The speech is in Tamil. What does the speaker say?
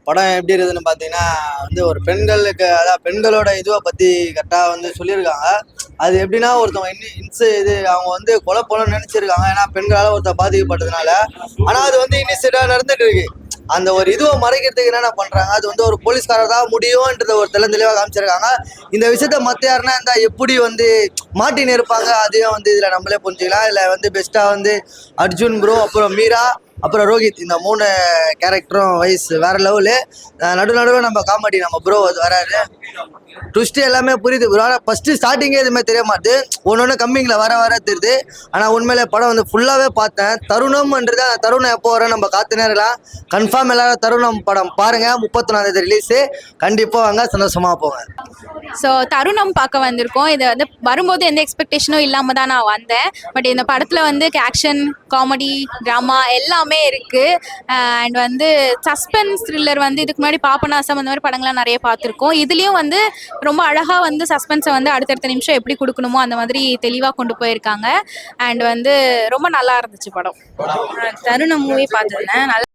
படம் எப்படி இருக்குதுன்னு பார்த்தீங்கன்னா வந்து ஒரு பெண்களுக்கு அதான் பெண்களோட இதுவை பற்றி கரெக்டாக வந்து சொல்லியிருக்காங்க. அது எப்படின்னா ஒருத்தவங்க இது அவங்க வந்து கொலை போலன்னு நினச்சிருக்காங்க, ஏன்னா பெண்களால் ஒருத்தர் பாதிக்கப்பட்டதுனால. ஆனால் அது வந்து இன்னிசைடாக நடந்துட்டு இருக்கு. அந்த ஒரு இதுவை மறைக்கிறதுக்கு என்னென்ன பண்ணுறாங்க, அது வந்து ஒரு போலீஸ்காரர் தான் முடியும்ன்றத ஒரு தெளிவாக காமிச்சிருக்காங்க. இந்த விஷயத்த மற்ற யாருன்னா இருந்தால் எப்படி வந்து மாட்டின்னு இருப்பாங்க, அதையும் வந்து இதில் நம்மளே புரிஞ்சுக்கலாம். இதில் வந்து பெஸ்ட்டாக வந்து அர்ஜுன் ப்ரோ, அப்புறம் மீரா, அப்புறம் ரோஹித், இந்த 3 கேரக்டரும் வயசு வேற லெவலு. நடுவில் நம்ம காமெடி நம்ம ப்ரோ அது வராரு. ட்விஸ்ட் எல்லாமே புரியுது ப்ரோ. ஆனால் ஃபஸ்ட்டு ஸ்டார்டிங்கே எதுவுமே தெரிய மாட்டுது, ஒன்று கம்மிங்கில் வர தெரியுது. ஆனால் உண்மையிலே படம் வந்து ஃபுல்லாகவே பார்த்தேன். தருணம்ன்றது அந்த தருணம் எப்போ வர நம்ம காத்துனே இருக்கலாம். கன்ஃபார்ம் எல்லாரும் தருணம் படம் பாருங்கள். 31ஆம் தேதி ரிலீஸு. கண்டிப்பாக வாங்க, சந்தோஷமாக போங்க. ஸோ தருணம் பார்க்க வந்திருக்கோம். இது வந்து வரும்போது எந்த எக்ஸ்பெக்டேஷனும் இல்லாமல் தான் நான் வந்தேன். பட் இந்த படத்தில் வந்து ஆக்ஷன், காமெடி, ட்ராமா எல்லாமே இருக்குது. அண்ட் வந்து சஸ்பென்ஸ் த்ரில்லர் வந்து இதுக்கு முன்னாடி பாபநாசம் அந்த மாதிரி படங்கள்லாம் நிறைய பார்த்துருக்கோம். இதுலேயும் வந்து ரொம்ப அழகாக வந்து சஸ்பென்ஸை வந்து அடுத்தடுத்த நிமிஷம் எப்படி கொடுக்கணுமோ அந்த மாதிரி தெளிவாக கொண்டு போயிருக்காங்க. அண்ட் வந்து ரொம்ப நல்லா இருந்துச்சு படம். தருணம் மூவி பார்த்துருந்தேன். நல்லா